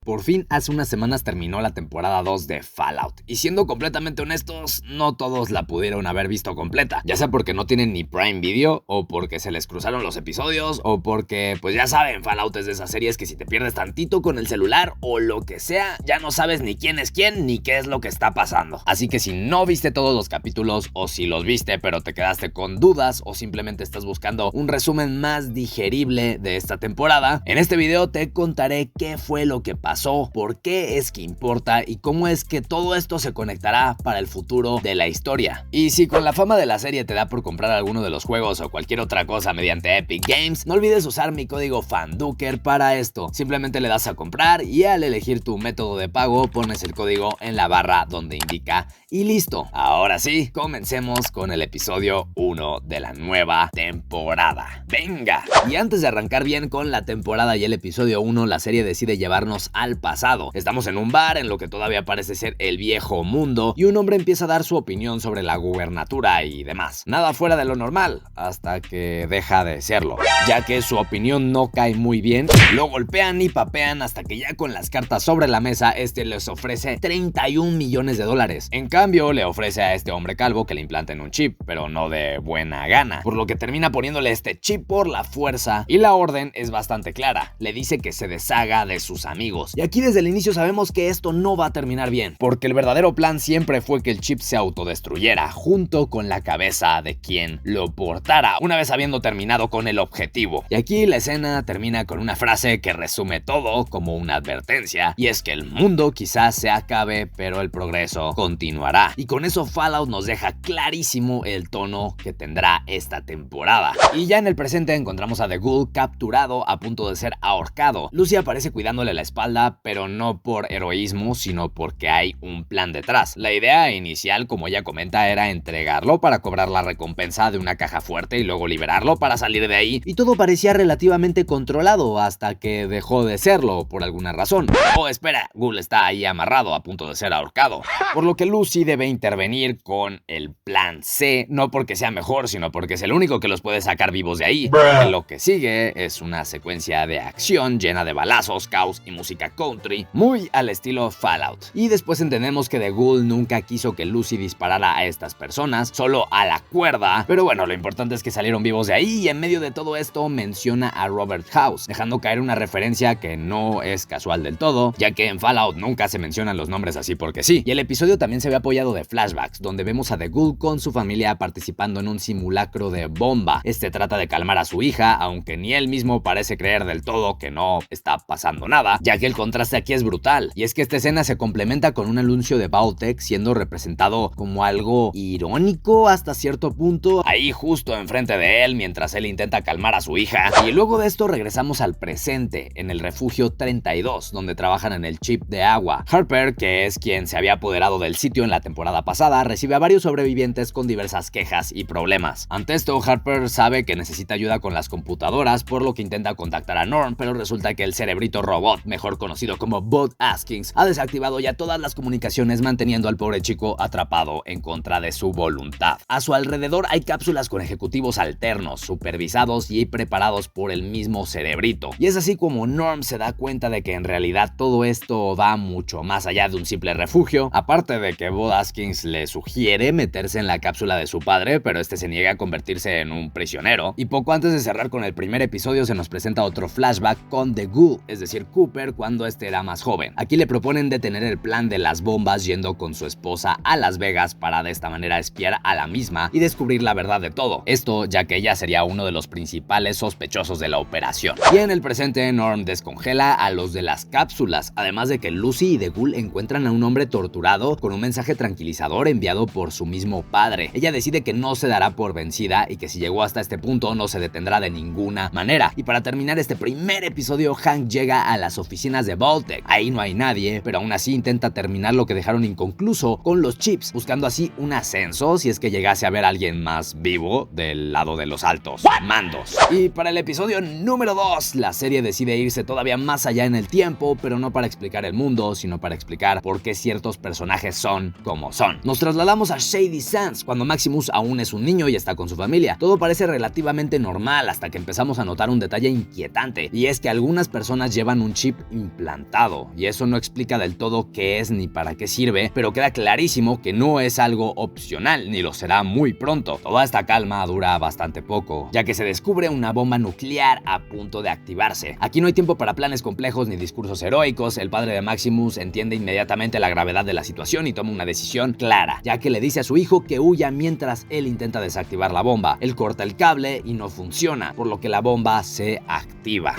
Por fin, hace unas semanas terminó la temporada 2 de Fallout, y siendo completamente honestos, no todos la pudieron haber visto completa, ya sea porque no tienen ni Prime Video, o porque se les cruzaron los episodios, o porque, pues ya saben, Fallout es de esas series que si te pierdes tantito con el celular, o lo que sea, ya no sabes ni quién es quién, ni qué es lo que está pasando. Así que si no viste todos los capítulos, o si los viste pero te quedaste con dudas, o simplemente estás buscando un resumen más digerible de esta temporada, en este video te contaré qué fue lo que pasó, por qué es que importa y cómo es que todo esto se conectará para el futuro de la historia. Y si con la fama de la serie te da por comprar alguno de los juegos o cualquier otra cosa mediante Epic Games, no olvides usar mi código FANDUKER para esto. Simplemente le das a comprar y al elegir tu método de pago pones el código en la barra donde indica y listo. Ahora sí, comencemos con el episodio 1 de la nueva temporada. ¡Venga! Y antes de arrancar bien con la temporada y el episodio 1, la serie decide llevarnos al pasado. Estamos en un bar en lo que todavía parece ser el viejo mundo y un hombre empieza a dar su opinión sobre la gubernatura y demás. Nada fuera de lo normal, hasta que deja de serlo, ya que su opinión no cae muy bien. Lo golpean y papean hasta que ya con las cartas sobre la mesa, este les ofrece 31 millones de dólares. En cambio, le ofrece a este hombre calvo que le implanten un chip, pero no de buena gana, por lo que termina poniéndole este chip por la fuerza, y la orden es bastante clara. Le dice que se deshaga de sus amigos. Y aquí desde el inicio sabemos que esto no va a terminar bien, porque el verdadero plan siempre fue que el chip se autodestruyera junto con la cabeza de quien lo portara, una vez habiendo terminado con el objetivo. Y aquí la escena termina con una frase que resume todo como una advertencia, y es que el mundo quizás se acabe, pero el progreso continuará. Y con eso Fallout nos deja clarísimo el tono que tendrá esta temporada. Y ya en el presente encontramos a The Ghoul capturado a punto de ser ahorcado. Lucy aparece cuidándole la espalda, pero no por heroísmo, sino porque hay un plan detrás. La idea inicial, como ella comenta, era entregarlo para cobrar la recompensa de una caja fuerte y luego liberarlo para salir de ahí, y todo parecía relativamente controlado hasta que dejó de serlo por alguna razón. Oh, espera, Ghoul está ahí amarrado a punto de ser ahorcado, por lo que Lucy debe intervenir con el plan C, no porque sea mejor, sino porque es el único que los puede sacar vivos de ahí. Lo que sigue es una secuencia de acción llena de balazos, caos y música country, muy al estilo Fallout. Y después entendemos que The Ghoul nunca quiso que Lucy disparara a estas personas, solo a la cuerda, pero bueno, lo importante es que salieron vivos de ahí, y en medio de todo esto menciona a Robert House, dejando caer una referencia que no es casual del todo, ya que en Fallout nunca se mencionan los nombres así porque sí. Y el episodio también se ve apoyado de flashbacks, donde vemos a The Ghoul con su familia participando en un simulacro de bomba. Este trata de calmar a su hija, aunque ni él mismo parece creer del todo que no está pasando nada, ya que el contraste aquí es brutal. Y es que esta escena se complementa con un anuncio de Vault-Tec siendo representado como algo irónico hasta cierto punto, ahí justo enfrente de él mientras él intenta calmar a su hija. Y luego de esto regresamos al presente, en el refugio 32, donde trabajan en el chip de agua. Harper, que es quien se había apoderado del sitio en la temporada pasada, recibe a varios sobrevivientes con diversas quejas y problemas. Ante esto, Harper sabe que necesita ayuda con las computadoras, por lo que intenta contactar a Norm, pero resulta que el cerebrito robot, mejor conocido como Bud Askins, ha desactivado ya todas las comunicaciones, manteniendo al pobre chico atrapado en contra de su voluntad. A su alrededor hay cápsulas con ejecutivos alternos, supervisados y preparados por el mismo cerebrito. Y es así como Norm se da cuenta de que en realidad todo esto va mucho más allá de un simple refugio, aparte de que Bud Askins le sugiere meterse en la cápsula de su padre, pero este se niega a convertirse en un prisionero. Y poco antes de cerrar con el primer episodio se nos presenta otro flashback con The Ghoul, es decir, Cooper, cuando este era más joven. Aquí le proponen detener el plan de las bombas yendo con su esposa a Las Vegas para de esta manera espiar a la misma y descubrir la verdad de todo. Esto ya que ella sería uno de los principales sospechosos de la operación. Y en el presente, Norm descongela a los de las cápsulas, además de que Lucy y The Ghoul encuentran a un hombre torturado con un mensaje tranquilizador enviado por su mismo padre. Ella decide que no se dará por vencida y que si llegó hasta este punto no se detendrá de ninguna manera. Y para terminar este primer episodio, Hank llega a las oficinas de Vault-Tec. Ahí no hay nadie, pero aún así intenta terminar lo que dejaron inconcluso con los chips, buscando así un ascenso si es que llegase a ver a alguien más vivo del lado de los altos mandos. Y para el episodio número 2, la serie decide irse todavía más allá en el tiempo, pero no para explicar el mundo, sino para explicar por qué ciertos personajes son como son. Nos trasladamos a Shady Sands, cuando Maximus aún es un niño y está con su familia. Todo parece relativamente normal hasta que empezamos a notar un detalle inquietante, y es que algunas personas llevan un chip implantado, y eso no explica del todo qué es ni para qué sirve, pero queda clarísimo que no es algo opcional, ni lo será muy pronto. Toda esta calma dura bastante poco, ya que se descubre una bomba nuclear a punto de activarse. Aquí no hay tiempo para planes complejos ni discursos heroicos. El padre de Maximus entiende inmediatamente la gravedad de la situación y toma una decisión clara, ya que le dice a su hijo que huya mientras él intenta desactivar la bomba. Él corta el cable y no funciona, por lo que la bomba se activa.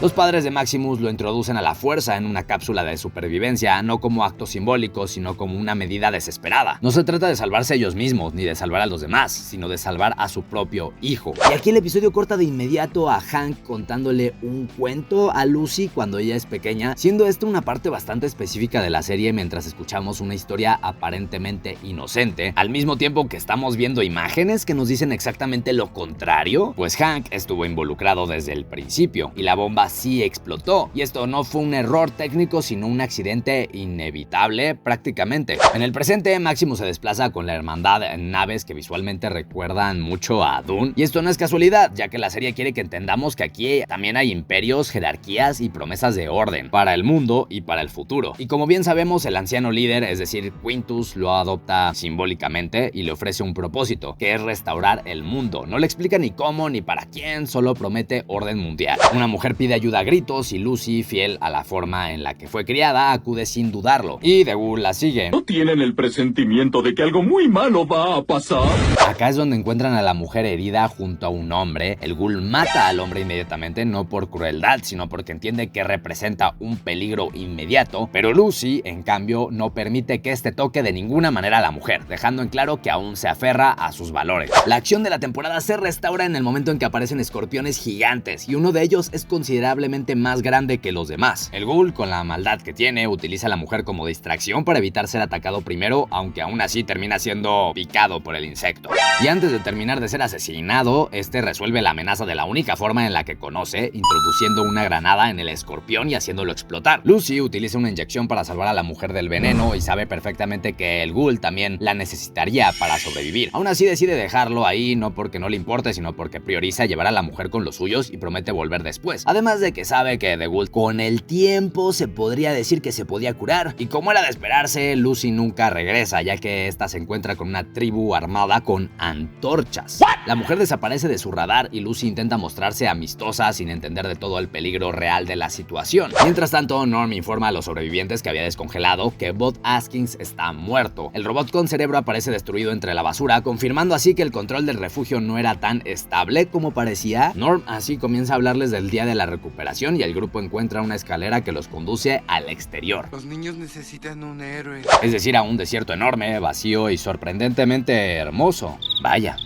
Los padres de Maximus lo introducen a la fuerza en una cápsula de supervivencia, no como acto simbólico, sino como una medida desesperada. No se trata de salvarse ellos mismos, ni de salvar a los demás, sino de salvar a su propio hijo. Y aquí el episodio corta de inmediato a Hank contándole un cuento a Lucy cuando ella es pequeña, siendo esto una parte bastante específica de la serie mientras escuchamos una historia aparentemente inocente, al mismo tiempo que estamos viendo imágenes que nos dicen exactamente lo contrario. Pues Hank estuvo involucrado desde el principio, y la bomba sí explotó, y esto no fue un error técnico, sino un accidente inevitable prácticamente. En el presente, Maximus se desplaza con la hermandad en naves que visualmente recuerdan mucho a Dune, y esto no es casualidad, ya que la serie quiere que entendamos que aquí también hay imperios, jerarquías y promesas de orden para el mundo y para el futuro. Y como bien sabemos, el anciano líder, es decir, Quintus, lo adopta simbólicamente y le ofrece un propósito, que es restaurar el mundo. No le explica ni cómo ni para quién, solo promete orden mundial. Una mujer pide ayuda a gritos y Lucy, fiel a la forma en la que fue criada, acude sin dudarlo, y The Ghoul la sigue. ¿No tienen el presentimiento de que algo muy malo va a pasar? Acá es donde encuentran a la mujer herida junto a un hombre. El Ghoul mata al hombre inmediatamente, no por crueldad, sino porque entiende que representa un peligro inmediato, pero Lucy, en cambio, no permite que este toque de ninguna manera a la mujer, dejando en claro que aún se aferra a sus valores. La acción de la temporada se restaura en el momento en que aparecen escorpiones gigantes, y uno de ellos es considerablemente más grande que los demás. El Ghoul, con la maldad que tiene, utiliza a la mujer como distracción para evitar ser atacado primero, aunque aún así termina siendo picado por el insecto. Y antes de terminar de ser asesinado, este resuelve la amenaza de la única forma en la que conoce, introduciendo una granada en el escorpión y haciéndolo explotar. Lucy utiliza una inyección para salvar a la mujer del veneno y sabe perfectamente que el Ghoul también la necesitaría para sobrevivir. Aún así decide dejarlo ahí, no porque no le importe, sino porque prioriza llevar a la mujer con los suyos y promete volver después. Además de que sabe que The Ghoul con el tiempo se podría decir que se podía curar, y como era de esperarse, Lucy nunca regresa, ya que esta se encuentra con una tribu armada con antorchas. La mujer desaparece de su radar y Lucy intenta mostrarse amistosa sin entender de todo el peligro real de la situación. Mientras tanto, Norm informa a los sobrevivientes que había descongelado que Bud Askins está muerto. El robot con cerebro aparece destruido entre la basura, confirmando así que el control del refugio no era tan estable como parecía. Norm así comienza a hablarles del día de la recuperación y el grupo encuentra una escalera que los conduce al exterior. Los niños necesitan un héroe. Es decir, a un desierto enorme, vacío y sorprendentemente hermoso. Vaya.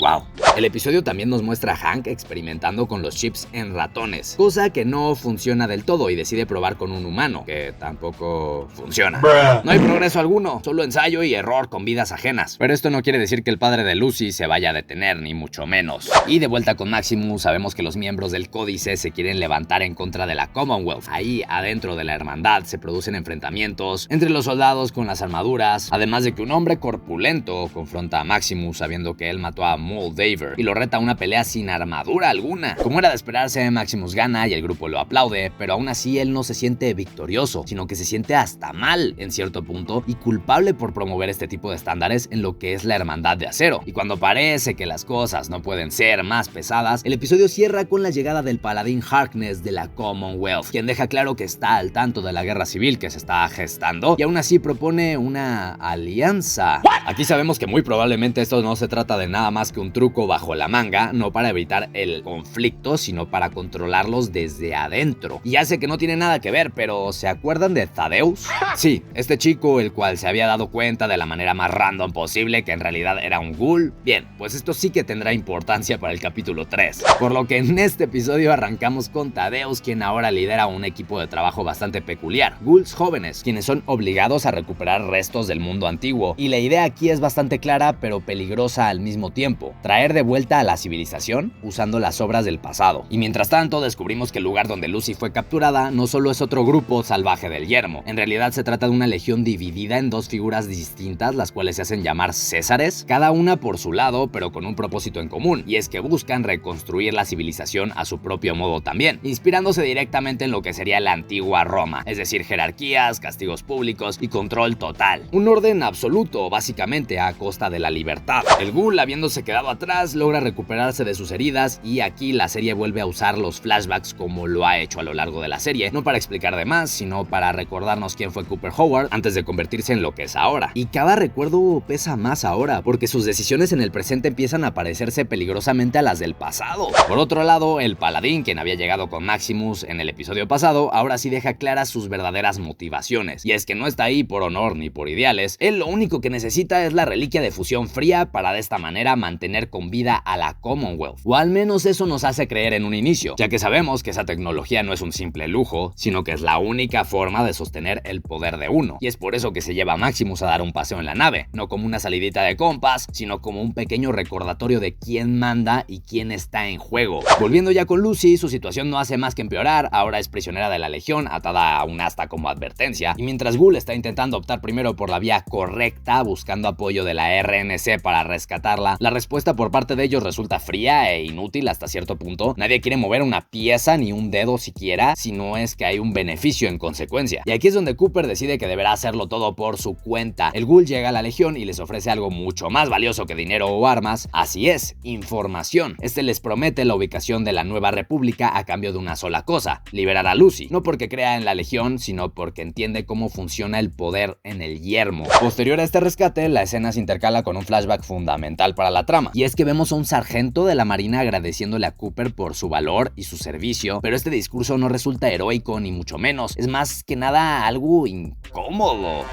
Wow. El episodio también nos muestra a Hank experimentando con los chips en ratones, cosa que no funciona del todo, y decide probar con un humano, que tampoco funciona. No hay progreso alguno, solo ensayo y error con vidas ajenas. Pero esto no quiere decir que el padre de Lucy se vaya a detener, ni mucho menos. Y de vuelta con Maximus, sabemos que los miembros del Códice se quieren levantar en contra de la Commonwealth. Ahí, adentro de la hermandad, se producen enfrentamientos entre los soldados con las armaduras, además de que un hombre corpulento confronta a Maximus sabiendo que él mató a Moldaver y lo reta a una pelea sin armadura alguna. Como era de esperarse, Maximus gana y el grupo lo aplaude, pero aún así él no se siente victorioso, sino que se siente hasta mal en cierto punto y culpable por promover este tipo de estándares en lo que es la hermandad de acero. Y cuando parece que las cosas no pueden ser más pesadas, el episodio cierra con la llegada del paladín Harkness de la Commonwealth, quien deja claro que está al tanto de la guerra civil que se está gestando y aún así propone una alianza. Aquí sabemos que muy probablemente esto no se trata de nada más que un truco bajo la manga, no para evitar el conflicto, sino para controlarlos desde adentro. Y ya sé que no tiene nada que ver, pero ¿se acuerdan de Thaddeus? Sí, este chico el cual se había dado cuenta de la manera más random posible que en realidad era un ghoul. Bien, pues esto sí que tendrá importancia para el capítulo 3. Por lo que en este episodio arrancamos con Thaddeus, quien ahora lidera un equipo de trabajo bastante peculiar, ghouls jóvenes, quienes son obligados a recuperar restos del mundo antiguo. Y la idea aquí es bastante clara, pero peligrosa al mismo tiempo: traer de de vuelta a la civilización usando las obras del pasado. Y mientras tanto descubrimos que el lugar donde Lucy fue capturada no solo es otro grupo salvaje del yermo, en realidad se trata de una legión dividida en dos figuras distintas, las cuales se hacen llamar Césares, cada una por su lado pero con un propósito en común, y es que buscan reconstruir la civilización a su propio modo también, inspirándose directamente en lo que sería la antigua Roma, es decir, jerarquías, castigos públicos y control total. Un orden absoluto, básicamente a costa de la libertad. El Ghoul, habiéndose quedado atrás, logra recuperarse de sus heridas y aquí la serie vuelve a usar los flashbacks como lo ha hecho a lo largo de la serie, no para explicar de más, sino para recordarnos quién fue Cooper Howard antes de convertirse en lo que es ahora. Y cada recuerdo pesa más ahora, porque sus decisiones en el presente empiezan a parecerse peligrosamente a las del pasado. Por otro lado, el paladín, quien había llegado con Maximus en el episodio pasado, ahora sí deja claras sus verdaderas motivaciones, y es que no está ahí por honor ni por ideales. Él lo único que necesita es la reliquia de fusión fría para de esta manera mantener con vida a la Commonwealth, o al menos eso nos hace creer en un inicio, ya que sabemos que esa tecnología no es un simple lujo, sino que es la única forma de sostener el poder de uno, y es por eso que se lleva a Maximus a dar un paseo en la nave, no como una salidita de compas, sino como un pequeño recordatorio de quién manda y quién está en juego. Volviendo ya con Lucy, su situación no hace más que empeorar, ahora es prisionera de la Legión, atada a un asta como advertencia, y mientras Ghoul está intentando optar primero por la vía correcta, buscando apoyo de la RNC para rescatarla, la respuesta por parte de ellos resulta fría e inútil hasta cierto punto. Nadie quiere mover una pieza ni un dedo siquiera, si no es que hay un beneficio en consecuencia. Y aquí es donde Cooper decide que deberá hacerlo todo por su cuenta. El Ghoul llega a la Legión y les ofrece algo mucho más valioso que dinero o armas, así es, información. Este les promete la ubicación de la nueva república a cambio de una sola cosa: liberar a Lucy, no porque crea en la Legión, sino porque entiende cómo funciona el poder en el yermo. Posterior a este rescate, la escena se intercala con un flashback fundamental para la trama, y es que vemos a un sargento de la marina agradeciéndole a Cooper por su valor y su servicio, pero este discurso no resulta heroico ni mucho menos, es más que nada algo incómodo.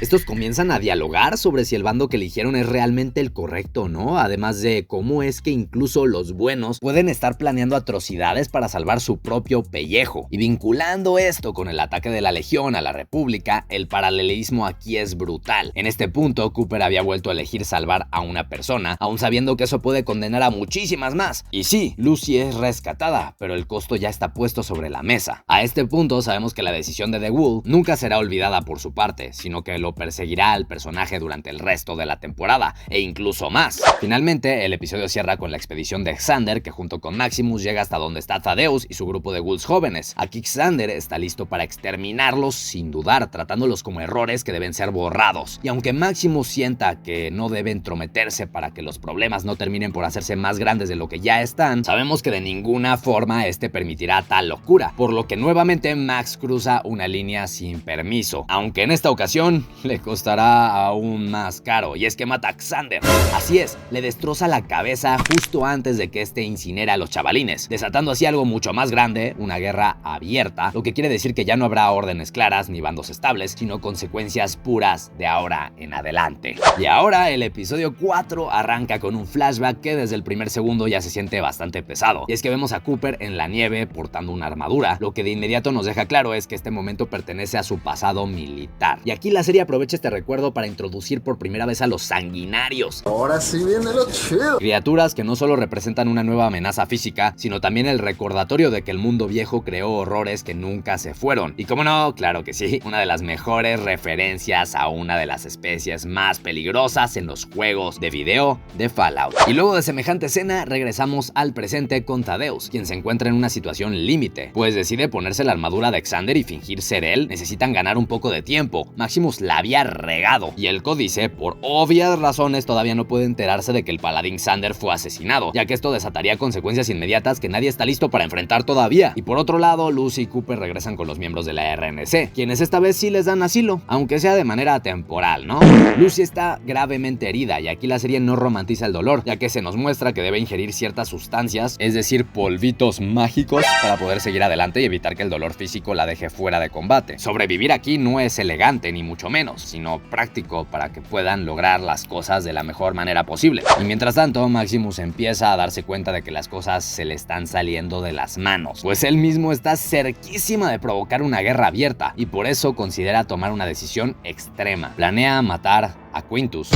Estos comienzan a dialogar sobre si el bando que eligieron es realmente el correcto o no, además de cómo es que incluso los buenos pueden estar planeando atrocidades para salvar su propio pellejo. Y vinculando esto con el ataque de la Legión a la República, el paralelismo aquí es brutal. En este punto, Cooper había vuelto a elegir salvar a una persona, aun sabiendo que eso puede condenar a muchísimas más. Y sí, Lucy es rescatada, pero el costo ya está puesto sobre la mesa. A este punto sabemos que la decisión de The Ghoul nunca será olvidada por su parte, sino que lo perseguirá al personaje durante el resto de la temporada, e incluso más. Finalmente, el episodio cierra con la expedición de Xander, que junto con Maximus llega hasta donde está Thaddeus y su grupo de ghouls jóvenes. Aquí Xander está listo para exterminarlos sin dudar, tratándolos como errores que deben ser borrados. Y aunque Maximus sienta que no debe entrometerse para que los problemas no terminen por hacerse más grandes de lo que ya están, sabemos que de ninguna forma este permitirá tal locura, por lo que nuevamente Max cruza una línea sin permiso, aunque en esta ocasión le costará aún más caro, y es que mata a Xander. Así es, le destroza la cabeza justo antes de que este incinera a los chavalines, desatando así algo mucho más grande, una guerra abierta, lo que quiere decir que ya no habrá órdenes claras ni bandos estables, sino consecuencias puras de ahora en adelante. Y ahora el episodio 4 arranca con un flashback que desde el primer segundo ya se siente bastante pesado, y es que vemos a Cooper en la nieve portando una armadura. Lo que de inmediato nos deja claro es que este momento pertenece a su pasado militar, y aquí la serie aprovecha este recuerdo para introducir por primera vez a los sanguinarios. Ahora sí viene lo chido. Criaturas que no solo representan una nueva amenaza física, sino también el recordatorio de que el mundo viejo creó horrores que nunca se fueron. Y como no, claro que sí, una de las mejores referencias a una de las especies más peligrosas en los juegos de video de Fallout. Y luego de semejante escena, regresamos al presente con Thaddeus, quien se encuentra en una situación límite, pues decide ponerse la armadura de Xander y fingir ser él. Necesitan ganar un poco de tiempo. Maximus la había regado, y el códice, por obvias razones, todavía no puede enterarse de que el paladín Xander fue asesinado, ya que esto desataría consecuencias inmediatas que nadie está listo para enfrentar todavía. Y por otro lado, Lucy y Cooper regresan con los miembros de la RNC, quienes esta vez sí les dan asilo, aunque sea de manera temporal, ¿no? Lucy está gravemente herida, y aquí la serie no romantiza el dolor, ya que se nos muestra que debe ingerir ciertas sustancias, es decir, polvitos mágicos, para poder seguir adelante y evitar que el dolor físico la deje fuera de combate. Sobrevivir aquí no es elegante ni mucho menos, sino práctico para que puedan lograr las cosas de la mejor manera posible. Y mientras tanto, Maximus empieza a darse cuenta de que las cosas se le están saliendo de las manos, pues él mismo está cerquísima de provocar una guerra abierta, y por eso considera tomar una decisión extrema. Planea matar a Quintus.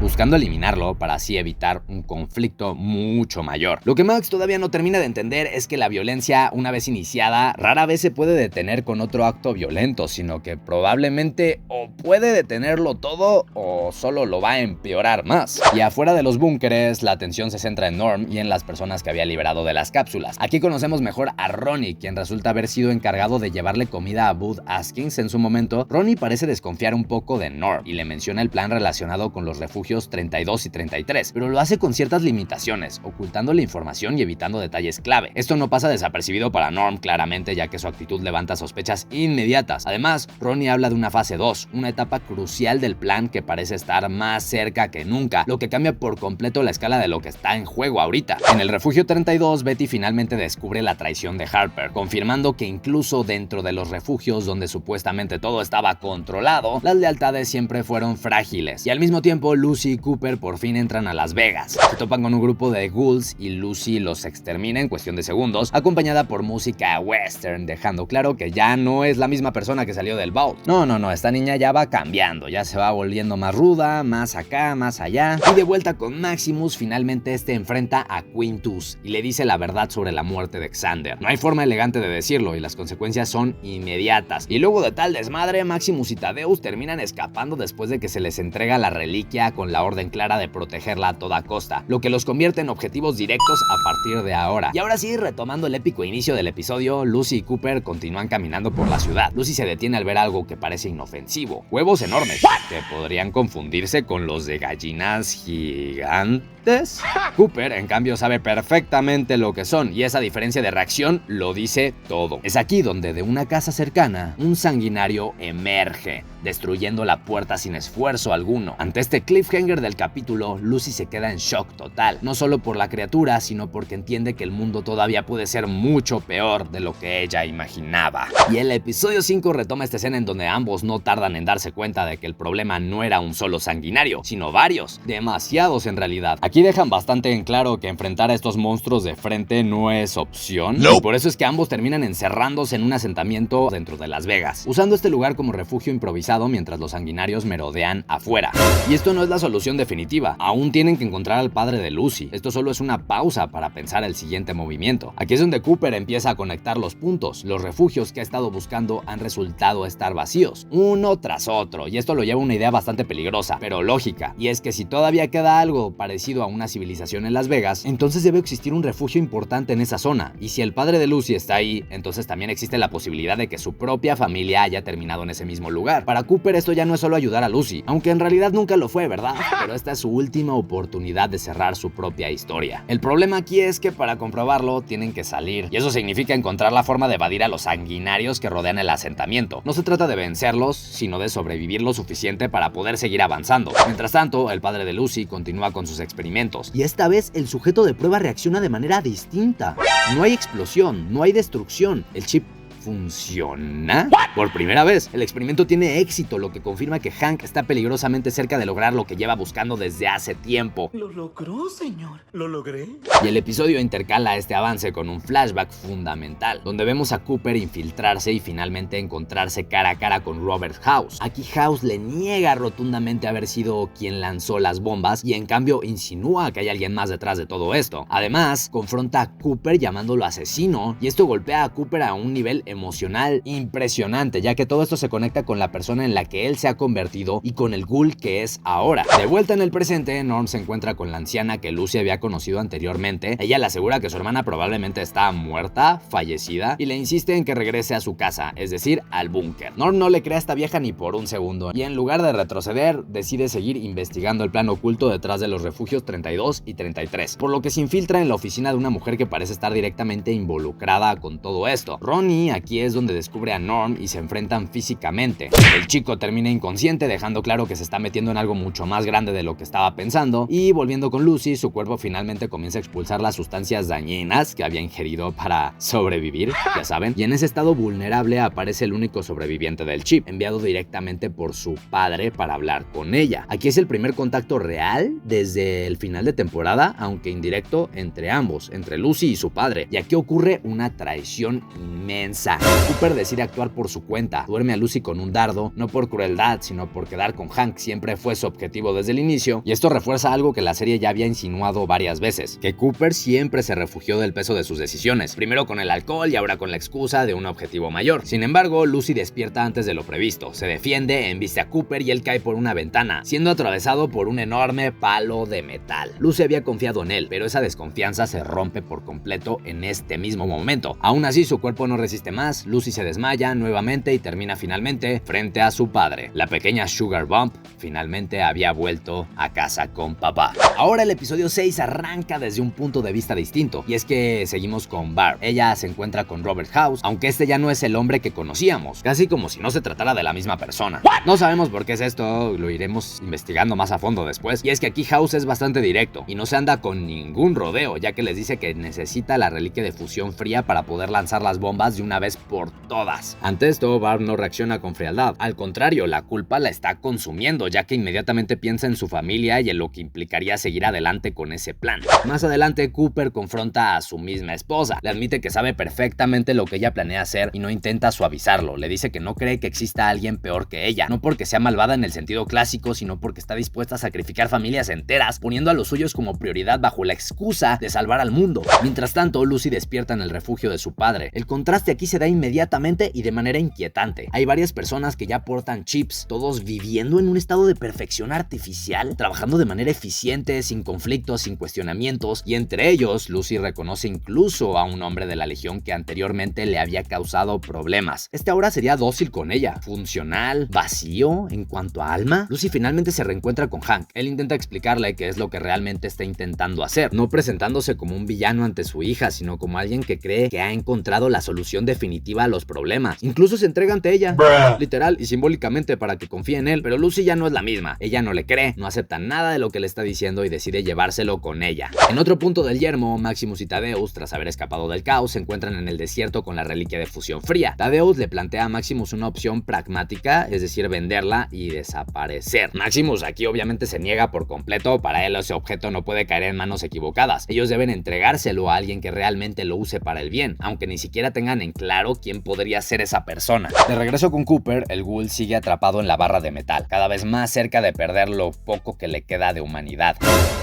buscando eliminarlo para así evitar un conflicto mucho mayor. Lo que Max todavía no termina de entender es que la violencia, una vez iniciada, rara vez se puede detener con otro acto violento, sino que probablemente o puede detenerlo todo o solo lo va a empeorar más. Y afuera de los búnkeres, la atención se centra en Norm y en las personas que había liberado de las cápsulas. Aquí conocemos mejor a Ronnie, quien resulta haber sido encargado de llevarle comida a Bud Askins en su momento. Ronnie parece desconfiar un poco de Norm y le menciona el plan relacionado con los refugios 32 y 33, pero lo hace con ciertas limitaciones, ocultando la información y evitando detalles clave. Esto no pasa desapercibido para Norm, claramente, ya que su actitud levanta sospechas inmediatas. Además, Ronnie habla de una fase 2, una etapa crucial del plan que parece estar más cerca que nunca, lo que cambia por completo la escala de lo que está en juego ahorita. En el refugio 32, Betty finalmente descubre la traición de Harper, confirmando que incluso dentro de los refugios donde supuestamente todo estaba controlado, las lealtades siempre fueron frágiles. Y al mismo tiempo, Lucy y Cooper por fin entran a Las Vegas. Se topan con un grupo de ghouls y Lucy los extermina en cuestión de segundos, acompañada por música western, dejando claro que ya no es la misma persona que salió del vault. No, esta niña ya va cambiando, ya se va volviendo más ruda, más acá, más allá. Y de vuelta con Maximus, finalmente enfrenta a Quintus y le dice la verdad sobre la muerte de Xander. No hay forma elegante de decirlo y las consecuencias son inmediatas. Y luego de tal desmadre, Maximus y Thaddeus terminan escapando después de que se les entrega la reliquia con la orden clara de protegerla a toda costa, lo que los convierte en objetivos directos a partir de ahora. Y ahora sí, retomando el épico inicio del episodio, Lucy y Cooper continúan caminando por la ciudad. Lucy se detiene al ver algo que parece inofensivo: huevos enormes que podrían confundirse con los de gallinas gigantes. Cooper, en cambio, sabe perfectamente lo que son, y esa diferencia de reacción lo dice todo. Es aquí donde de una casa cercana, un sanguinario emerge, destruyendo la puerta sin esfuerzo alguno. Ante este cliffhanger del capítulo, Lucy se queda en shock total, no solo por la criatura, sino porque entiende que el mundo todavía puede ser mucho peor de lo que ella imaginaba. Y el episodio 5 retoma esta escena en donde ambos no tardan en darse cuenta de que el problema no era un solo sanguinario, sino varios, demasiados en realidad. Aquí dejan bastante en claro que enfrentar a estos monstruos de frente no es opción, y por eso es que ambos terminan encerrándose en un asentamiento dentro de Las Vegas, usando este lugar como refugio improvisado mientras los sanguinarios merodean afuera. Y esto no es la solución definitiva, aún tienen que encontrar al padre de Lucy. Esto solo es una pausa para pensar el siguiente movimiento. Aquí es donde Cooper empieza a conectar los puntos. Los refugios que ha estado buscando han resultado estar vacíos, uno tras otro, y esto lo lleva a una idea bastante peligrosa, pero lógica, y es que si todavía queda algo parecido a una civilización en Las Vegas, entonces debe existir un refugio importante en esa zona, y si el padre de Lucy está ahí, entonces también existe la posibilidad de que su propia familia haya terminado en ese mismo lugar. Para Cooper esto ya no es solo ayudar a Lucy, aunque en realidad nunca lo fue, ¿verdad? Pero esta es su última oportunidad de cerrar su propia historia. El problema aquí es que para comprobarlo tienen que salir, y eso significa encontrar la forma de evadir a los sanguinarios que rodean el asentamiento. No se trata de vencerlos, sino de sobrevivir lo suficiente para poder seguir avanzando. Mientras tanto, el padre de Lucy continúa con sus experimentos, y esta vez el sujeto de prueba reacciona de manera distinta. No hay explosión, no hay destrucción. El chip ¿funciona? Por primera vez, el experimento tiene éxito, lo que confirma que Hank está peligrosamente cerca de lograr lo que lleva buscando desde hace tiempo. Lo logró, señor. Lo logré. Y el episodio intercala este avance con un flashback fundamental, donde vemos a Cooper infiltrarse y finalmente encontrarse cara a cara con Robert House. Aquí House le niega rotundamente haber sido quien lanzó las bombas y en cambio insinúa que hay alguien más detrás de todo esto. Además, confronta a Cooper llamándolo asesino, y esto golpea a Cooper a un nivel emocional impresionante, ya que todo esto se conecta con la persona en la que él se ha convertido y con el ghoul que es ahora. De vuelta en el presente, Norm se encuentra con la anciana que Lucy había conocido anteriormente. Ella le asegura que su hermana probablemente está muerta, fallecida, y le insiste en que regrese a su casa, es decir, al búnker. Norm no le cree a esta vieja ni por un segundo, y en lugar de retroceder, decide seguir investigando el plan oculto detrás de los refugios 32 y 33, por lo que se infiltra en la oficina de una mujer que parece estar directamente involucrada con todo esto. Ronnie aquí es donde descubre a Norm y se enfrentan físicamente. El chico termina inconsciente, dejando claro que se está metiendo en algo mucho más grande de lo que estaba pensando, y volviendo con Lucy, su cuerpo finalmente comienza a expulsar las sustancias dañinas que había ingerido para sobrevivir, ya saben, y en ese estado vulnerable aparece el único sobreviviente del chip, enviado directamente por su padre para hablar con ella. Aquí es el primer contacto real desde el final de temporada, aunque indirecto, entre ambos, entre Lucy y su padre, y aquí ocurre una traición inmensa cara. Cooper decide actuar por su cuenta, duerme a Lucy con un dardo, no por crueldad, sino por quedar con Hank siempre fue su objetivo desde el inicio, y esto refuerza algo que la serie ya había insinuado varias veces, que Cooper siempre se refugió del peso de sus decisiones, primero con el alcohol y ahora con la excusa de un objetivo mayor. Sin embargo, Lucy despierta antes de lo previsto, se defiende, embiste a Cooper y él cae por una ventana, siendo atravesado por un enorme palo de metal. Lucy había confiado en él, pero esa desconfianza se rompe por completo en este mismo momento. Aún así, su cuerpo no resiste más, Lucy se desmaya nuevamente y termina finalmente frente a su padre. La pequeña Sugar Bump finalmente había vuelto a casa con papá. Ahora el episodio 6 arranca desde un punto de vista distinto, y es que seguimos con Barb. Ella se encuentra con Robert House, aunque este ya no es el hombre que conocíamos, casi como si no se tratara de la misma persona. No sabemos por qué es esto, lo iremos investigando más a fondo después, y es que aquí House es bastante directo y no se anda con ningún rodeo, ya que les dice que necesita la reliquia de fusión fría para poder lanzar las bombas de una vez por todas. Ante esto, Barb no reacciona con frialdad, al contrario, la culpa la está consumiendo, ya que inmediatamente piensa en su familia y en lo que implicaría seguir adelante con ese plan. Más adelante, Cooper confronta a su misma esposa, le admite que sabe perfectamente lo que ella planea hacer y no intenta suavizarlo, le dice que no cree que exista alguien peor que ella, no porque sea malvada en el sentido clásico, sino porque está dispuesta a sacrificar familias enteras, poniendo a los suyos como prioridad bajo la excusa de salvar al mundo. Mientras tanto, Lucy despierta en el refugio de su padre. El contraste aquí se da inmediatamente y de manera inquietante. Hay varias personas que ya portan chips, todos viviendo en un estado de perfección artificial, trabajando de manera eficiente, sin conflictos, sin cuestionamientos, y entre ellos, Lucy reconoce incluso a un hombre de la Legión que anteriormente le había causado problemas. Este ahora sería dócil con ella, funcional, vacío en cuanto a alma. Lucy finalmente se reencuentra con Hank. Él intenta explicarle qué es lo que realmente está intentando hacer, no presentándose como un villano ante su hija, sino como alguien que cree que ha encontrado la solución definitiva a los problemas. Incluso se entrega ante ella, literal y simbólicamente, para que confíe en él, pero Lucy ya no es la misma. Ella no le cree, no acepta nada de lo que le está diciendo y decide llevárselo con ella. En otro punto del yermo, Maximus y Thaddeus, tras haber escapado del caos, se encuentran en el desierto con la reliquia de fusión fría. Thaddeus le plantea a Maximus una opción pragmática, es decir, venderla y desaparecer. Maximus aquí obviamente se niega por completo, para él ese objeto no puede caer en manos equivocadas. Ellos deben entregárselo a alguien que realmente lo use para el bien, aunque ni siquiera tengan en claro quién podría ser esa persona. De regreso con Cooper, el ghoul sigue atrapado en la barra de metal, cada vez más cerca de perder lo poco que le queda de humanidad.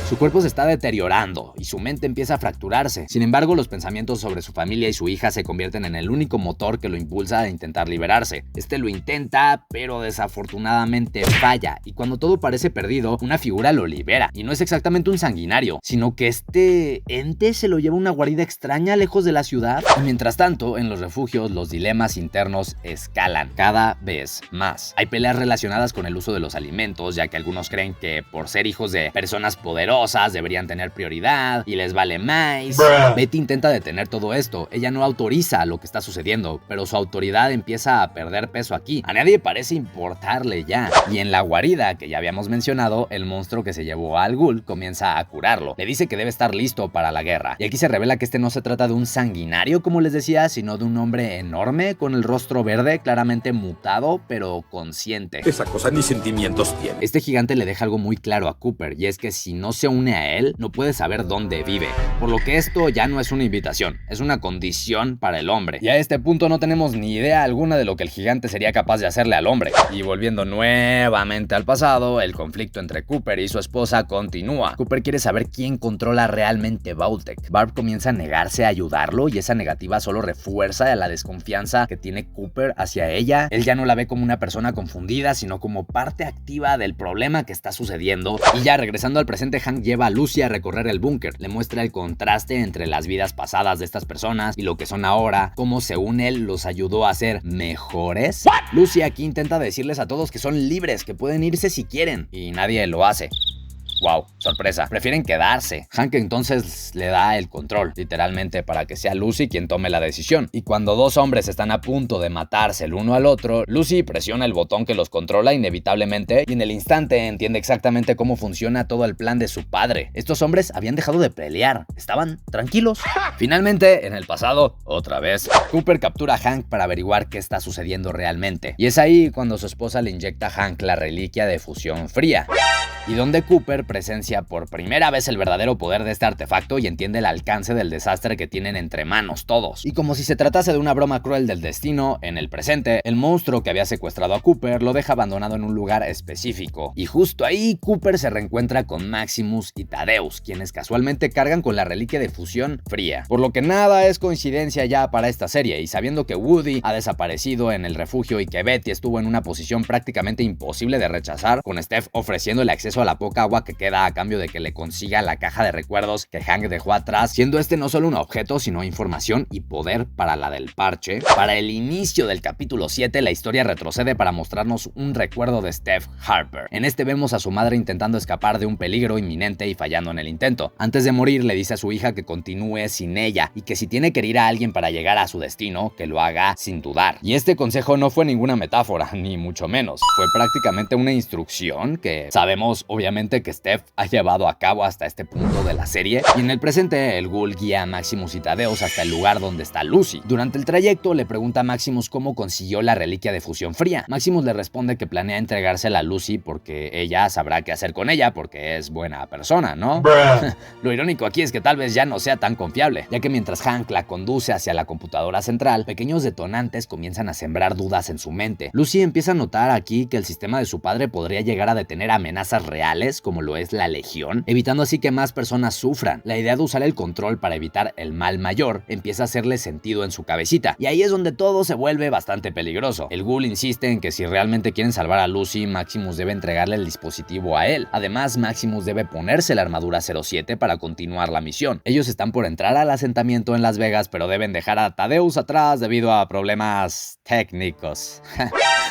Su cuerpo se está deteriorando y su mente empieza a fracturarse. Sin embargo, los pensamientos sobre su familia y su hija se convierten en el único motor que lo impulsa a intentar liberarse. Este lo intenta, pero desafortunadamente falla, y cuando todo parece perdido, una figura lo libera. Y no es exactamente un sanguinario, sino que este ente se lo lleva a una guarida extraña lejos de la ciudad. Y mientras tanto, en los refugios, los dilemas internos escalan cada vez más. Hay peleas relacionadas con el uso de los alimentos, ya que algunos creen que por ser hijos de personas poderosas deberían tener prioridad y les vale más. Betty intenta detener todo esto. Ella no autoriza lo que está sucediendo, pero su autoridad empieza a perder peso aquí. A nadie parece importarle ya. Y en la guarida que ya habíamos mencionado, el monstruo que se llevó al ghoul comienza a curarlo. Le dice que debe estar listo para la guerra. Y aquí se revela que este no se trata de un sanguinario, como les decía, sino de un hombre enorme con el rostro verde, claramente mutado, pero consciente. Esa cosa ni sentimientos tiene. Este gigante le deja algo muy claro a Cooper, y es que si no se une a él, no puede saber dónde vive. Por lo que esto ya no es una invitación, es una condición para el hombre. Y a este punto no tenemos ni idea alguna de lo que el gigante sería capaz de hacerle al hombre. Y volviendo nuevamente al pasado, el conflicto entre Cooper y su esposa continúa. Cooper quiere saber quién controla realmente Vault-Tec. Barb comienza a negarse a ayudarlo, y esa negativa solo refuerza la desconfianza que tiene Cooper hacia ella. Él ya no la ve como una persona confundida, sino como parte activa del problema que está sucediendo. Y ya regresando al presente, Hank lleva a Lucy a recorrer el búnker. Le muestra el contraste entre las vidas pasadas de estas personas y lo que son ahora, cómo según él los ayudó a ser mejores. Lucy aquí intenta decirles a todos que son libres, que pueden irse si quieren, y nadie lo hace. Wow, sorpresa, prefieren quedarse. Hank entonces le da el control, literalmente, para que sea Lucy quien tome la decisión. Y cuando dos hombres están a punto de matarse el uno al otro, Lucy presiona el botón que los controla inevitablemente, y en el instante entiende exactamente cómo funciona todo el plan de su padre. Estos hombres habían dejado de pelear, estaban tranquilos. Finalmente, en el pasado, otra vez, Cooper captura a Hank para averiguar qué está sucediendo realmente. Y es ahí cuando su esposa le inyecta a Hank la reliquia de fusión fría. y donde Cooper presencia por primera vez el verdadero poder de este artefacto y entiende el alcance del desastre que tienen entre manos todos. Y como si se tratase de una broma cruel del destino, en el presente, el monstruo que había secuestrado a Cooper lo deja abandonado en un lugar específico. Y justo ahí, Cooper se reencuentra con Maximus y Thaddeus, quienes casualmente cargan con la reliquia de fusión fría. Por lo que nada es coincidencia ya para esta serie, y sabiendo que Woody ha desaparecido en el refugio y que Betty estuvo en una posición prácticamente imposible de rechazar, con Steph ofreciéndole acceso a la poca agua que queda a cambio de que le consiga la caja de recuerdos que Hank dejó atrás, siendo este no solo un objeto, sino información y poder para la del parche. Para el inicio del capítulo 7, la historia retrocede para mostrarnos un recuerdo de Steph Harper. En este vemos a su madre intentando escapar de un peligro inminente y fallando en el intento. Antes de morir, le dice a su hija que continúe sin ella y que si tiene que herir a alguien para llegar a su destino, que lo haga sin dudar. Y este consejo no fue ninguna metáfora, ni mucho menos. Fue prácticamente una instrucción que sabemos obviamente que Steph ha llevado a cabo hasta este punto de la serie. Y en el presente, el Ghoul guía a Maximus y Thaddeus hasta el lugar donde está Lucy. Durante el trayecto le pregunta a Maximus cómo consiguió la reliquia de fusión fría. Maximus le responde que planea entregársela a Lucy porque ella sabrá qué hacer con ella porque es buena persona, ¿no? Lo irónico aquí es que tal vez ya no sea tan confiable, ya que mientras Hank la conduce hacia la computadora central, pequeños detonantes comienzan a sembrar dudas en su mente. Lucy empieza a notar aquí que el sistema de su padre podría llegar a detener amenazas reales como lo es la Legión, evitando así que más personas sufran. La idea de usar el control para evitar el mal mayor empieza a hacerle sentido en su cabecita, y ahí es donde todo se vuelve bastante peligroso. El Ghoul insiste en que si realmente quieren salvar a Lucy, Maximus debe entregarle el dispositivo a él. Además, Maximus debe ponerse la armadura 07 para continuar la misión. Ellos están por entrar al asentamiento en Las Vegas, pero deben dejar a Thaddeus atrás debido a problemas técnicos,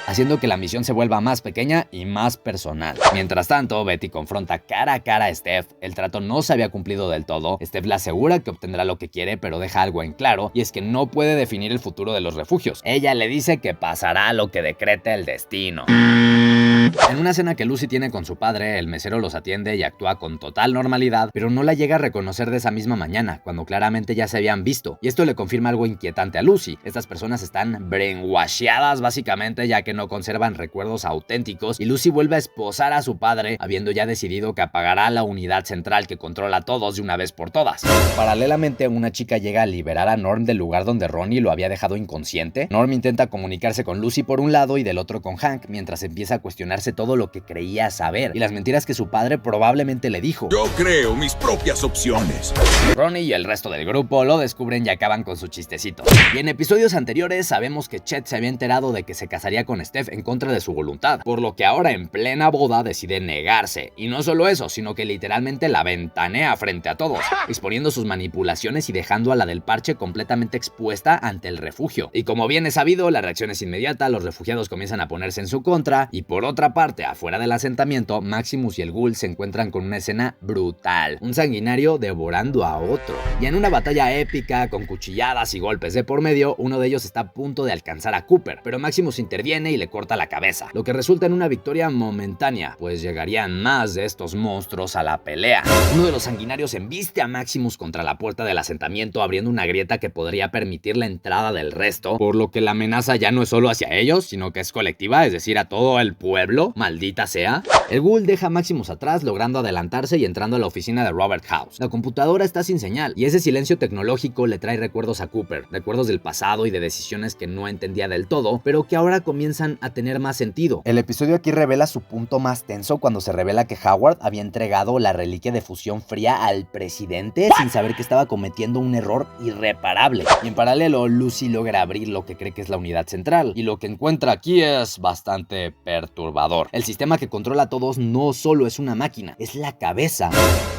haciendo que la misión se vuelva más pequeña y más personal. Mientras tanto, Betty confronta cara a cara a Steph. El trato no se había cumplido del todo. Steph le asegura que obtendrá lo que quiere, pero deja algo en claro, y es que no puede definir el futuro de los refugios. Ella le dice que pasará lo que decreta el destino. En una cena que Lucy tiene con su padre, el mesero los atiende y actúa con total normalidad, pero no la llega a reconocer de esa misma mañana, cuando claramente ya se habían visto. Y esto le confirma algo inquietante a Lucy. Estas personas están brainwasheadas básicamente, ya que no conservan recuerdos auténticos, y Lucy vuelve a esposar a su padre, habiendo ya decidido que apagará la unidad central que controla a todos de una vez por todas. Paralelamente, una chica llega a liberar a Norm del lugar donde Ronnie lo había dejado inconsciente. Norm intenta comunicarse con Lucy por un lado y del otro con Hank, mientras empieza a cuestionarse todo lo que creía saber y las mentiras que su padre probablemente le dijo. Yo creo mis propias opciones. Ronnie y el resto del grupo lo descubren y acaban con su chistecito. Y en episodios anteriores sabemos que Chet se había enterado de que se casaría con Steph en contra de su voluntad, por lo que ahora en plena boda decide negarse. Y no solo eso, sino que literalmente la ventanea frente a todos, exponiendo sus manipulaciones y dejando a la del parche completamente expuesta ante el refugio. Y como bien es sabido, la reacción es inmediata, los refugiados comienzan a ponerse en su contra, y por otra parte, afuera del asentamiento, Maximus y el Ghoul se encuentran con una escena brutal, un sanguinario devorando a otro. Y en una batalla épica, con cuchilladas y golpes de por medio, uno de ellos está a punto de alcanzar a Cooper, pero Maximus interviene y le corta la cabeza, lo que resulta en una victoria momentánea, pues llegarían más de estos monstruos a la pelea. Uno de los sanguinarios embiste a Maximus contra la puerta del asentamiento, abriendo una grieta que podría permitir la entrada del resto, por lo que la amenaza ya no es solo hacia ellos, sino que es colectiva, es decir, a todo el pueblo, maldita sea. El Ghoul deja a Maximus atrás, logrando adelantarse y entrando a la oficina de Robert House. La computadora está sin señal, y ese silencio tecnológico le trae recuerdos a Cooper, recuerdos del pasado y de decisiones que no entendía del todo, pero que ahora comienzan a tener más sentido. El episodio aquí revela su punto más tenso cuando se revela que Howard había entregado la reliquia de fusión fría al presidente sin saber que estaba cometiendo un error irreparable. Y en paralelo, Lucy logra abrir lo que cree que es la unidad central, y lo que encuentra aquí es bastante perturbador. El sistema que controla a todos no solo es una máquina, es la cabeza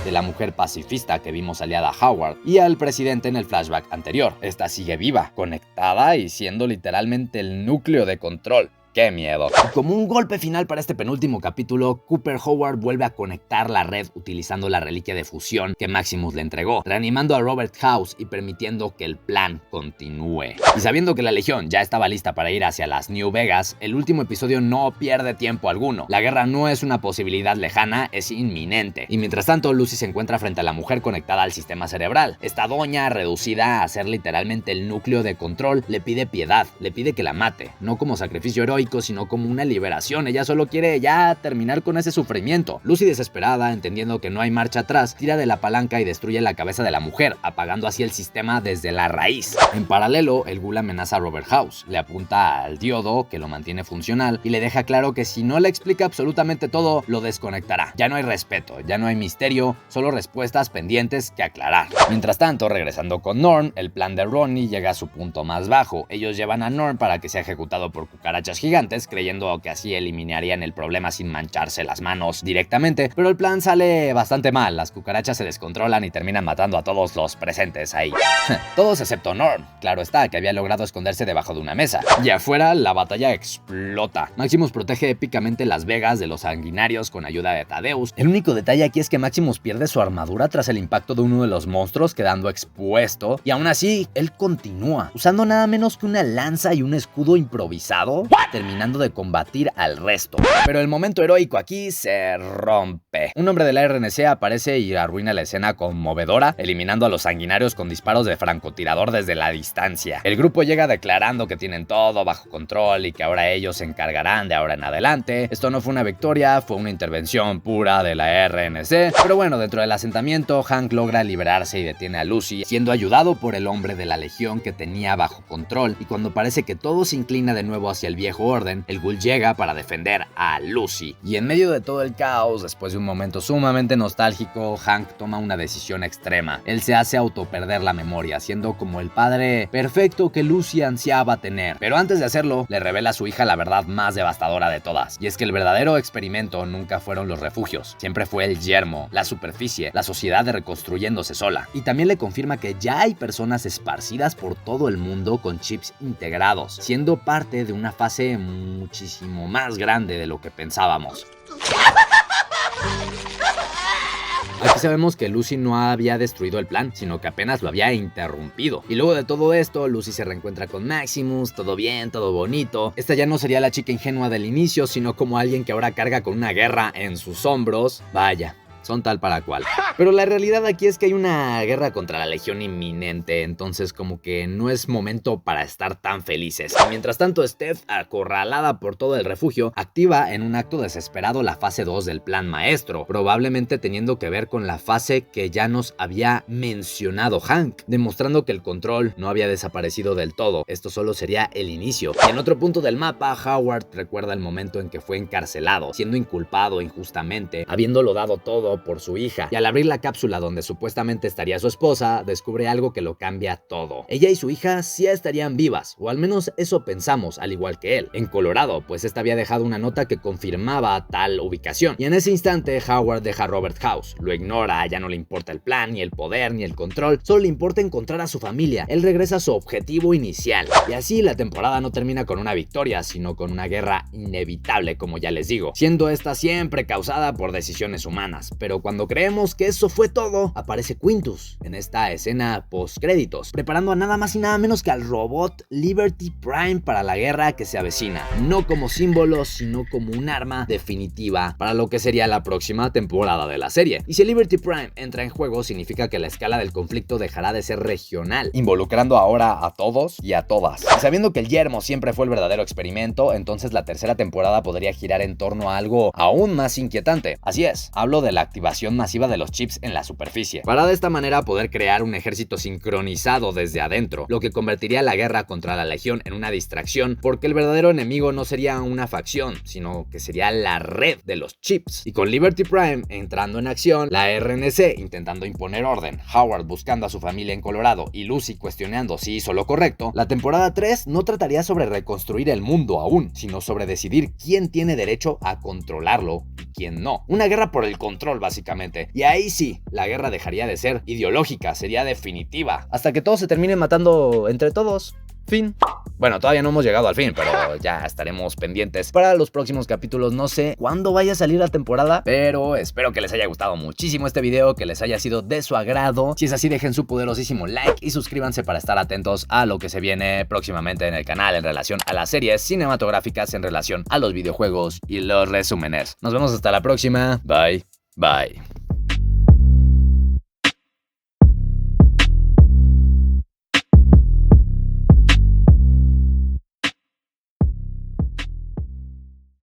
de la mujer pacifista que vimos aliada a Howard y al presidente en el flashback anterior. Esta sigue viva, conectada y siendo literalmente el núcleo de control. ¡Qué miedo! Y como un golpe final para este penúltimo capítulo, Cooper Howard vuelve a conectar la red utilizando la reliquia de fusión que Maximus le entregó, reanimando a Robert House y permitiendo que el plan continúe. Y sabiendo que la Legión ya estaba lista para ir hacia las New Vegas, el último episodio no pierde tiempo alguno. La guerra no es una posibilidad lejana, es inminente. Y mientras tanto, Lucy se encuentra frente a la mujer conectada al sistema cerebral. Esta doña, reducida a ser literalmente el núcleo de control, le pide piedad, le pide que la mate, no como sacrificio heroico, heroico, sino como una liberación. Ella solo quiere ya terminar con ese sufrimiento. Lucy, desesperada, entendiendo que no hay marcha atrás, tira de la palanca y destruye la cabeza de la mujer, apagando así el sistema desde la raíz. En paralelo, el Ghoul amenaza a Robert House, le apunta al diodo que lo mantiene funcional y le deja claro que si no le explica absolutamente todo, lo desconectará. Ya no hay respeto, ya no hay misterio, solo respuestas pendientes que aclarar. Mientras tanto, regresando con Norm, el plan de Ronnie llega a su punto más bajo. Ellos llevan a Norm para que sea ejecutado por cucarachas gigantes, creyendo que así eliminarían el problema sin mancharse las manos directamente, pero el plan sale bastante mal. Las cucarachas se descontrolan y terminan matando a todos los presentes ahí. Todos excepto Norm, claro está, que había logrado esconderse debajo de una mesa. Y afuera, la batalla explota. Maximus protege épicamente Las Vegas de los sanguinarios con ayuda de Thaddeus. El único detalle aquí es que Maximus pierde su armadura tras el impacto de uno de los monstruos, quedando expuesto, y aún así, él continúa, usando nada menos que una lanza y un escudo improvisado, terminando de combatir al resto. Pero el momento heroico aquí se rompe. Un hombre de la RNC aparece y arruina la escena conmovedora, eliminando a los sanguinarios con disparos de francotirador desde la distancia. El grupo llega declarando que tienen todo bajo control y que ahora ellos se encargarán de ahora en adelante. Esto no fue una victoria, fue una intervención pura de la RNC. Pero bueno, dentro del asentamiento, Hank logra liberarse y detiene a Lucy, siendo ayudado por el hombre de la Legión que tenía bajo control. Y cuando parece que todo se inclina de nuevo hacia el viejo orden, el Ghoul llega para defender a Lucy. Y en medio de todo el caos, después de un momento sumamente nostálgico, Hank toma una decisión extrema. Él se hace autoperder la memoria, siendo como el padre perfecto que Lucy ansiaba tener. Pero antes de hacerlo, le revela a su hija la verdad más devastadora de todas. Y es que el verdadero experimento nunca fueron los refugios, siempre fue el yermo, la superficie, la sociedad reconstruyéndose sola. Y también le confirma que ya hay personas esparcidas por todo el mundo con chips integrados, siendo parte de una fase muchísimo más grande de lo que pensábamos. Aquí sabemos que Lucy no había destruido el plan, sino que apenas lo había interrumpido. Y luego de todo esto, Lucy se reencuentra con Maximus, todo bien, todo bonito. Esta ya no sería la chica ingenua del inicio, sino como alguien que ahora carga con una guerra en sus hombros. Vaya, son tal para cual. Pero la realidad aquí es que hay una guerra contra la Legión inminente, entonces como que no es momento para estar tan felices. Y mientras tanto, Steph, acorralada por todo el refugio, activa en un acto desesperado la fase 2 del plan maestro, probablemente teniendo que ver con la fase que ya nos había mencionado Hank, demostrando que el control no había desaparecido del todo. Esto solo sería el inicio. Y en otro punto del mapa, Howard recuerda el momento en que fue encarcelado, siendo inculpado injustamente, habiéndolo dado todo por su hija, y al abrir la cápsula donde supuestamente estaría su esposa, descubre algo que lo cambia todo. Ella y su hija sí estarían vivas, o al menos eso pensamos, al igual que él, en Colorado, pues esta había dejado una nota que confirmaba tal ubicación. Y en ese instante, Howard deja a Robert House, lo ignora, ya no le importa el plan, ni el poder, ni el control, solo le importa encontrar a su familia. Él regresa a su objetivo inicial, y así la temporada no termina con una victoria, sino con una guerra inevitable, como ya les digo, siendo esta siempre causada por decisiones humanas. Pero cuando creemos que eso fue todo, aparece Quintus en esta escena post-créditos, preparando a nada más y nada menos que al robot Liberty Prime para la guerra que se avecina, no como símbolo, sino como un arma definitiva para lo que sería la próxima temporada de la serie. Y si Liberty Prime entra en juego, significa que la escala del conflicto dejará de ser regional, involucrando ahora a todos y a todas. Y sabiendo que el yermo siempre fue el verdadero experimento, entonces la tercera temporada podría girar en torno a algo aún más inquietante. Así es, hablo de la activación masiva de los chips en la superficie, para de esta manera poder crear un ejército sincronizado desde adentro, lo que convertiría la guerra contra la Legión en una distracción, porque el verdadero enemigo no sería una facción, sino que sería la red de los chips. Y con Liberty Prime entrando en acción, la RNC intentando imponer orden, Howard buscando a su familia en Colorado y Lucy cuestionando si hizo lo correcto, la temporada 3 no trataría sobre reconstruir el mundo aún, sino sobre decidir quién tiene derecho a controlarlo y quién no. Una guerra por el control, básicamente. Y ahí sí, la guerra dejaría de ser ideológica, sería definitiva, hasta que todos se terminen matando entre todos. Fin. Bueno, todavía no hemos llegado al fin, pero ya estaremos pendientes para los próximos capítulos. No sé cuándo vaya a salir la temporada, pero espero que les haya gustado muchísimo este video, que les haya sido de su agrado. Si es así, dejen su poderosísimo like y suscríbanse para estar atentos a lo que se viene próximamente en el canal en relación a las series cinematográficas, en relación a los videojuegos y los resúmenes. Nos vemos hasta la próxima. Bye, bye.